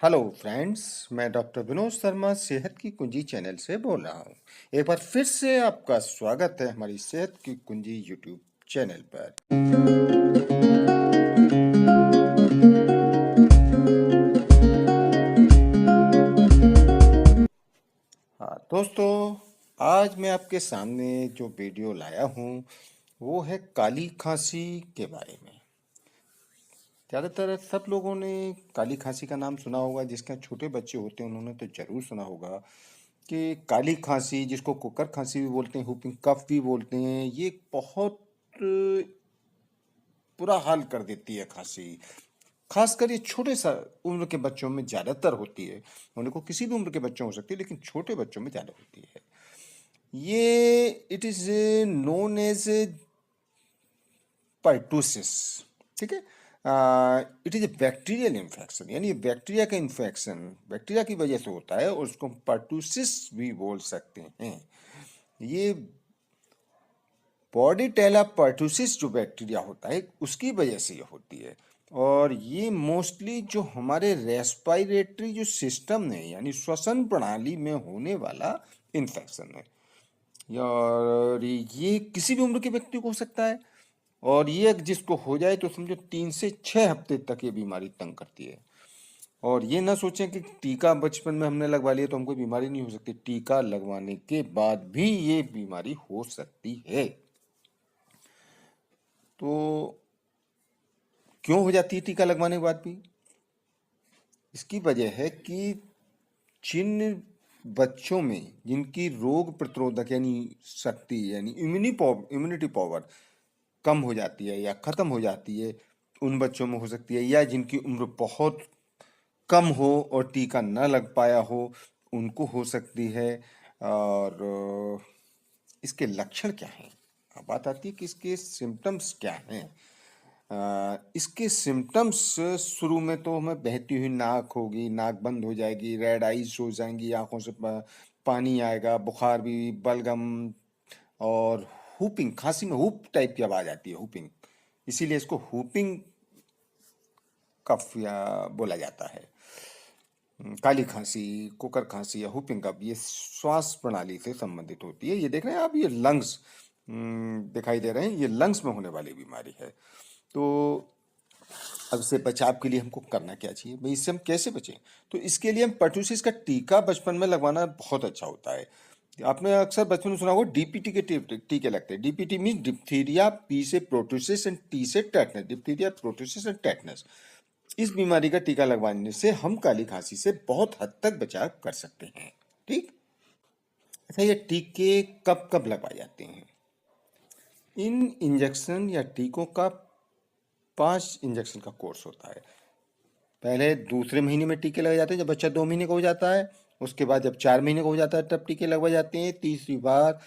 Hello friends, मैं doctor Vinod Sharma सेहत की कुंजी चैनल से बोल रहा हूँ। एक बार फिर से आपका स्वागत है हमारी सेहत की कुंजी यूट्यूब चैनल पर। हाँ दोस्तों, आज मैं आपके सामने जो वीडियो लाया हूँ वो है काली खांसी के बारे में। ज़्यादातर सब लोगों ने काली खांसी का नाम सुना होगा। जिसके छोटे बच्चे होते हैं उन्होंने तो ज़रूर सुना होगा कि काली खांसी, जिसको कुकर खांसी भी बोलते हैं, हुपिंग कफ भी बोलते हैं, ये बहुत बुरा हाल कर देती है खांसी। खासकर ये छोटे सा उम्र के बच्चों में ज़्यादातर होती है। उनको किसी भी उम्र के बच्चों हो सकती है, लेकिन छोटे बच्चों में ज़्यादा होती है। ये it is known as pertussis. ठीक है। It is a bacterial infection, यानी बैक्टीरिया का इन्फेक्शन बैक्टीरिया की वजह से होता है और उसको पर्टूसिस भी बोल सकते हैं। ये बॉडीटेला पर्टूसिस जो बैक्टीरिया होता है उसकी वजह से ये होती है। और ये मोस्टली जो हमारे रेस्पिरेटरी जो सिस्टम है यानी श्वसन प्रणाली में होने वाला इन्फेक्शन है। और ये किसी भी उम्र के व्यक्ति को हो सकता है। और ये जिसको हो जाए तो समझो 3 से 6 हफ्ते तक ये बीमारी तंग करती है। और ये ना सोचें कि टीका बचपन में हमने लगवा लिया तो हमको बीमारी नहीं हो सकती। टीका लगवाने के बाद भी ये बीमारी हो सकती है। तो क्यों हो जाती है टीका लगवाने के बाद भी? इसकी वजह है कि जिन बच्चों में जिनकी रोग प्रतिरोधक यानी शक्ति यानी इम्यूनिटी पावर कम हो जाती है या ख़त्म हो जाती है, उन बच्चों में हो सकती है। या जिनकी उम्र बहुत कम हो और टीका न लग पाया हो, उनको हो सकती है। और इसके लक्षण क्या हैं? अब बात आती है कि इसके सिम्टम्स क्या हैं। इसके सिम्टम्स शुरू में तो हमें बहती हुई नाक होगी, नाक बंद हो जाएगी, रेड आइज हो जाएंगी, आंखों से पानी आएगा, बुखार भी, बलगम और हुपिंग, खांसी में हुप टाइप की आवाज आती है, हुपिंग। इसीलिए इसको हुपिंग कफ या बोला जाता है। काली खांसी, कुकर खांसी या हुपिंग कफ ये श्वास प्रणाली से संबंधित होती है। ये देख रहे हैं आप, ये लंग्स दिखाई दे रहे हैं, ये लंग्स में होने वाली बीमारी है। तो अब इससे बचाव के लिए हमको करना क्या चाहिए भाई, इससे हम कैसे बचें? तो इसके लिए हम पर्टूसिस का टीका बचपन में लगवाना बहुत अच्छा होता है। आपने अक्सर बचपन में सुना होगा डीपीटी के टीके लगते हैं। डीपीटी मीन डिप्थीरिया, पी से प्रोटोसिस एंड टी से tetanus. Diphtheria, pertussis and tetanus. इस बीमारी का टीका लगवाने से हम काली खांसी से बहुत हद तक बचाव कर सकते हैं। ठीक। अच्छा, ये टीके कब कब लगवाए जाते हैं? इन इंजेक्शन या टीकों का 5 इंजेक्शन का कोर्स होता है। पहले दूसरे महीने में टीके लगाए जाते हैं जब बच्चा 2 महीने का हो जाता है। उसके बाद जब 4 महीने का हो जाता है तब टीके लगवाए जाते हैं। तीसरी बार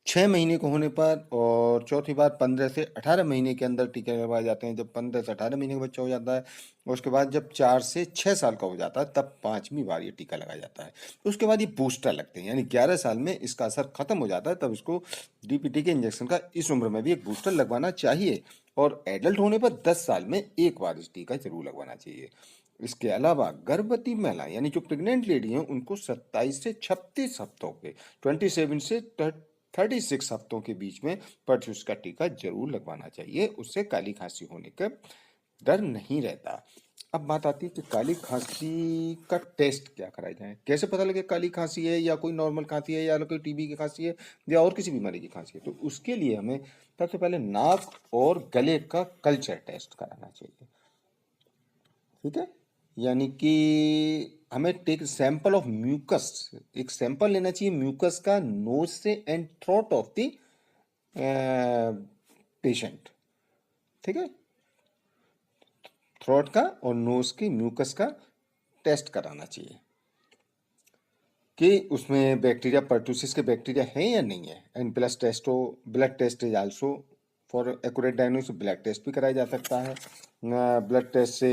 6 महीने को होने पर, और चौथी बार 15 से 18 महीने के अंदर टीके लगवाए जाते हैं जब 15 से 18 महीने का बच्चा हो जाता है। उसके बाद जब 4 से 6 साल का हो जाता है तब 5वीं बार ये टीका लगाया जाता है। उसके बाद ये बूस्टर लगते हैं, यानी 11 साल में इसका असर खत्म हो जाता है, तब इसको डीपीटी के इंजेक्शन का इस उम्र में भी एक बूस्टर लगवाना चाहिए। और एडल्ट होने पर 10 साल में एक बार इस टीका जरूर लगवाना चाहिए। इसके अलावा गर्भवती महिला यानी जो प्रेग्नेंट लेडी हैं उनको 27 से 36 हफ्तों के 27 से 36 हफ्तों के बीच में परट्यूस का टीका जरूर लगवाना चाहिए। उससे काली खांसी होने का डर नहीं रहता। अब बात आती है कि काली खांसी का टेस्ट क्या कराया जाए, कैसे पता लगे काली खांसी है या कोई नॉर्मल खांसी है या कोई टीबी की खांसी है या और किसी बीमारी की खांसी है। तो उसके लिए हमें सबसे पहले नाक और गले का कल्चर टेस्ट कराना चाहिए। ठीक है। यानी कि हमें टेक सैंपल ऑफ म्यूकस, एक सैंपल लेना चाहिए म्यूकस का, नोज से and throat of the patient. ठीक है। थ्रोट का और नोज के म्यूकस का टेस्ट कराना चाहिए कि उसमें बैक्टीरिया, पर्टूसिस के बैक्टीरिया हैं या नहीं है। And blood test is also for accurate diagnosis. Blood test भी कराया जा सकता है। ब्लड टेस्ट से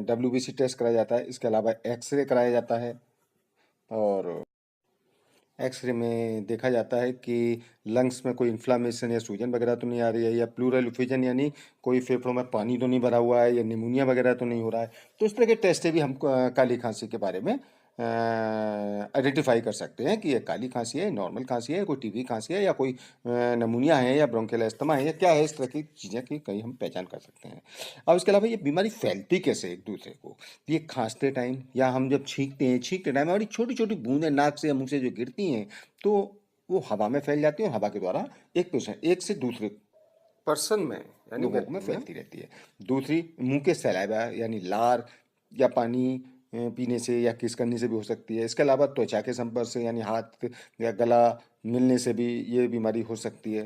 WBC टेस्ट कराया जाता है। इसके अलावा एक्सरे कराया जाता है। और एक्सरे में देखा जाता है कि लंग्स में कोई इन्फ्लामेशन या सूजन वगैरह तो नहीं आ रही है, या प्लूरल इफ्यूजन यानी कोई फेफड़ों में पानी तो नहीं भरा हुआ है, या निमोनिया वगैरह तो नहीं हो रहा है। तो इस तरह के टेस्ट से भी हम काली खांसी के बारे में आइडेंटिफाई कर सकते हैं कि ये काली खांसी है, नॉर्मल खांसी है, कोई टीबी खांसी है, या कोई नमूनिया है, या ब्रोंकियल अस्थमा है, या क्या है। इस तरह की चीज़ें की कहीं हम पहचान कर सकते हैं। अब इसके अलावा ये बीमारी फैलती कैसे एक दूसरे को? ये खांसते टाइम या हम जब छींकते हैं, छींकते टाइम हमारी छोटी छोटी बूंदें नाक से या मुंह से जो गिरती हैं, तो वो हवा में फैल जाती है, और हवा के द्वारा एक से दूसरे पर्सन में यानी लोगों में फैलती रहती है। दूसरी, मुंह के सलाइवा यानी लार या पानी पीने से या किस करने से भी हो सकती है। इसके अलावा त्वचा के संपर्क से यानी हाथ या गला मिलने से भी ये बीमारी हो सकती है।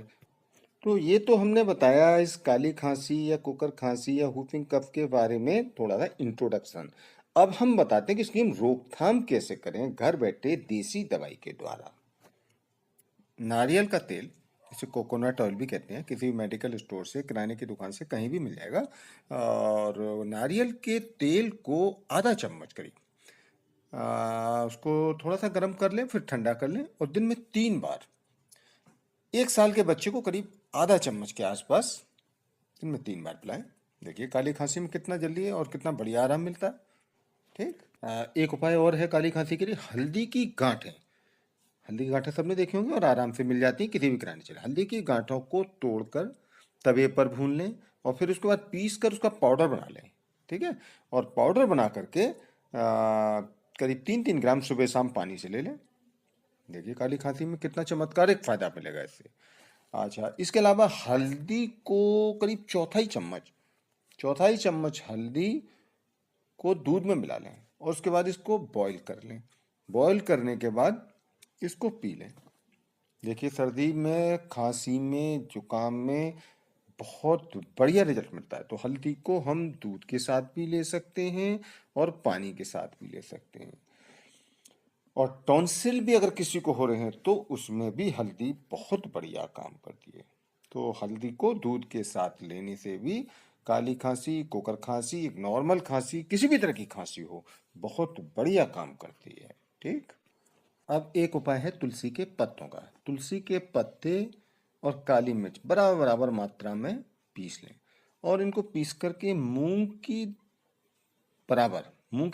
तो ये तो हमने बताया इस काली खांसी या कुकर खांसी या हुफिंग कफ के बारे में थोड़ा सा इंट्रोडक्शन। अब हम बताते हैं कि इसकी हम रोकथाम कैसे करें घर बैठे देसी दवाई के द्वारा। नारियल का तेल, इसे कोकोनट ऑयल भी कहते हैं, किसी मेडिकल स्टोर से, किराने की दुकान से कहीं भी मिल जाएगा। और नारियल के तेल को आधा चम्मच करीब उसको थोड़ा सा गर्म कर लें, फिर ठंडा कर लें, और दिन में 3 बार 1 साल के बच्चे को करीब आधा चम्मच के आसपास दिन में 3 बार पिलाएं। देखिए काली खांसी में कितना जल्दी है और कितना बढ़िया आराम मिलता है। ठीक। एक उपाय और है काली खांसी के लिए, हल्दी की गांठें। हल्दी की गांठें सबने देखी होंगी और आराम से मिल जाती हैं किसी भी किराने से। हल्दी की गांठों को तोड़कर तवे पर भून लें, और फिर उसके बाद पीस कर उसका पाउडर बना लें। ठीक है। और पाउडर बना करके करीब 3-3 ग्राम सुबह शाम पानी से ले लें। देखिए काली खांसी में कितना चमत्कारिक फायदा मिलेगा इससे। अच्छा, इसके अलावा हल्दी को करीब चौथाई चम्मच हल्दी को दूध में मिला लें, और उसके बाद इसको बॉईल कर लें। बॉईल करने के बाद इसको पी लें। देखिए सर्दी में, खांसी में, जुकाम में बहुत बढ़िया रिजल्ट मिलता है। तो हल्दी को हम दूध के साथ भी ले सकते हैं और पानी के साथ भी ले सकते हैं। और टॉन्सिल भी अगर किसी को हो रहे हैं तो उसमें भी हल्दी बहुत बढ़िया काम करती है। तो हल्दी को दूध के साथ लेने से भी काली खांसी, कोकर खांसी, एक नॉर्मल खांसी, किसी भी तरह की खांसी हो, बहुत बढ़िया काम करती है। ठीक। अब एक उपाय है तुलसी के पत्तों का। तुलसी के पत्ते और काली मिर्च बराबर बराबर मात्रा में पीस लें, और इनको पीस करके मूंग की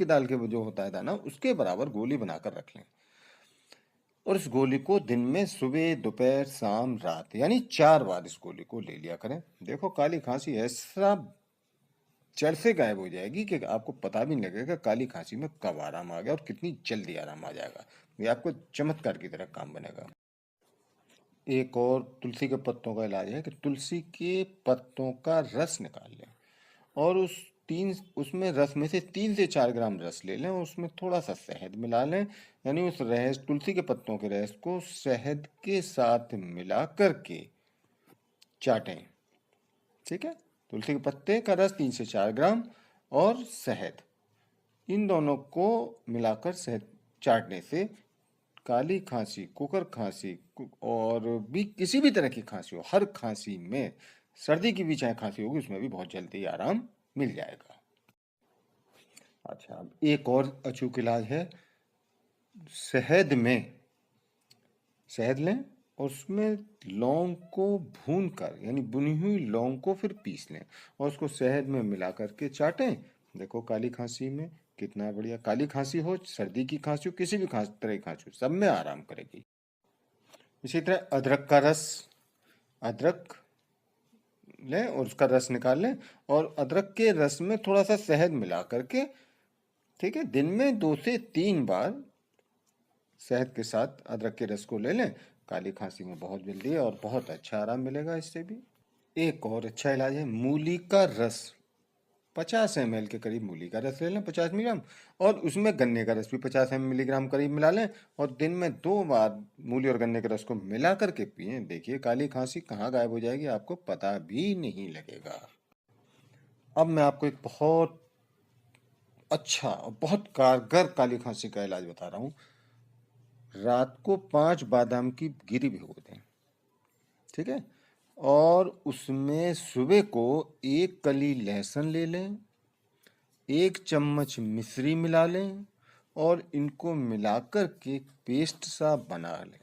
दाल के जो होता है दाना, उसके बराबर गोली बनाकर रख लें। और इस गोली को दिन में सुबह, दोपहर, शाम, रात यानी 4 बार इस गोली को ले लिया करें। देखो काली खांसी ऐसा जड़ से गायब हो जाएगी कि आपको पता भी नहीं लगेगा काली खांसी में कब आराम आ गया और कितनी जल्दी आराम आ जाएगा। ये आपको चमत्कार की तरह काम बनेगा। एक और तुलसी के पत्तों का इलाज है कि तुलसी के पत्तों का रस निकाल लें, और उसमें रस में से 3 से 4 ग्राम रस ले लें, और उसमें थोड़ा सा शहद मिला लें। यानी उस रस, तुलसी के पत्तों के रस को शहद के साथ मिला करके चाटें। ठीक है। तुलसी के पत्ते का रस 3 से 4 ग्राम और शहद, इन दोनों को मिलाकर शहद चाटने से काली खांसी, कुकर खांसी और भी किसी भी तरह की खांसी हो, हर खांसी में, सर्दी की भी चाहे खांसी होगी, उसमें भी बहुत जल्दी आराम मिल जाएगा। अच्छा, अब एक और अचूक इलाज है। शहद में शहद लें और उसमें लौंग को भून कर, यानी भुनी हुई लौंग को फिर पीस लें, और उसको शहद में मिला करके चाटें। देखो काली खांसी में कितना बढ़िया, काली खांसी हो, सर्दी की खांसी हो, किसी भी तरह की खांसी हो, सब में आराम करेगी। इसी तरह अदरक का रस, अदरक लें और उसका रस निकाल लें, और अदरक के रस में थोड़ा सा शहद मिला करके, ठीक है, दिन में 2 से 3 बार शहद के साथ अदरक के रस को ले लें। काली खांसी में बहुत जल्दी और बहुत अच्छा आराम मिलेगा इससे भी। एक और अच्छा इलाज है मूली का रस। 50 ml के करीब मूली का रस ले लें, 50 मिलीग्राम, और उसमें गन्ने का रस भी 50 मिलीग्राम करीब मिला लें, और दिन में 2 बार मूली और गन्ने के रस को मिला करके पिए। देखिए काली खांसी कहाँ गायब हो जाएगी, आपको पता भी नहीं लगेगा। अब मैं आपको एक बहुत अच्छा और बहुत कारगर काली खांसी का इलाज बता रहा हूँ। रात को 5 बादाम की गिरी भिगो दें। ठीक है। और उसमें सुबह को 1 कली लहसुन ले लें, 1 चम्मच मिश्री मिला लें, और इनको मिलाकर के पेस्ट सा बना लें।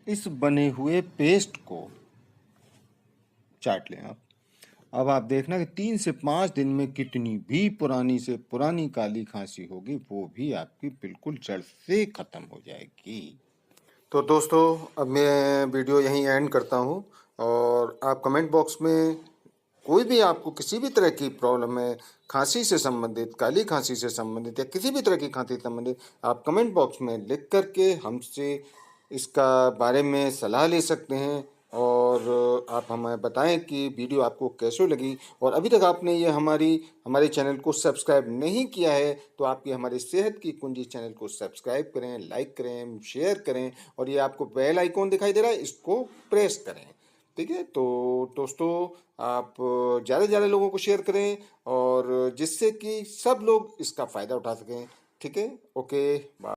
इस बने हुए पेस्ट को चाट लें आप। अब आप देखना कि 3 से 5 दिन में कितनी भी पुरानी से पुरानी काली खांसी होगी वो भी आपकी बिल्कुल जड़ से खत्म हो जाएगी। तो दोस्तों, अब मैं वीडियो यहीं एंड करता हूँ, और आप कमेंट बॉक्स में कोई भी आपको किसी भी तरह की प्रॉब्लम है, खांसी से संबंधित, काली खांसी से संबंधित या किसी भी तरह की खांसी से संबंधित, आप कमेंट बॉक्स में लिख करके हमसे इसका बारे में सलाह ले सकते हैं, और आप हमें बताएं कि वीडियो आपको कैसे लगी। और अभी तक आपने ये हमारे चैनल को सब्सक्राइब नहीं किया है तो आप ये हमारी सेहत की कुंजी चैनल को सब्सक्राइब करें, लाइक करें, शेयर करें, और ये आपको बेल आइकॉन दिखाई दे रहा है, इसको प्रेस करें। ठीक है, तो दोस्तों, आप ज़्यादा से ज़्यादा लोगों को शेयर करें, और जिससे कि सब लोग इसका फ़ायदा उठा सकें। ठीक है, ओके, बाय।